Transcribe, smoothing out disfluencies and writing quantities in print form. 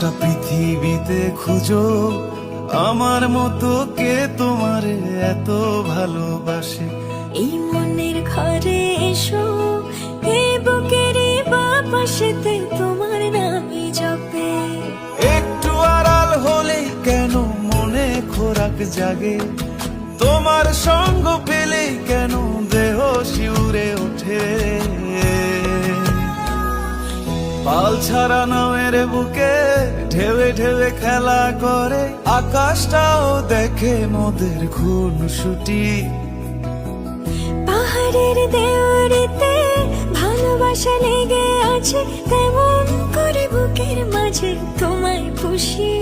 গোটা পৃথিবীতে খুঁজো আমার মতো কে তোমারে এত ভালোবাসে। এই মনের ঘরে এসো, এই বুকের বাপাশেতে তোমার নামই জপে। একটু আড়াল হলেই কেন মনে খোরাক জাগে, তোমার সঙ্গ পেলেই কেন দেহ শিউরে ওঠে। পাল ছাড়া নামের বুকে ঢেউে ঢেউে খেলা করে, আকাশটাও দেখে মোদের খুনসুটি। পাহাড়ের দেওয়ারিতে ভালোবাসা লেগে আছে, তেমন করে বুকের মাঝে তোমায় পুষি।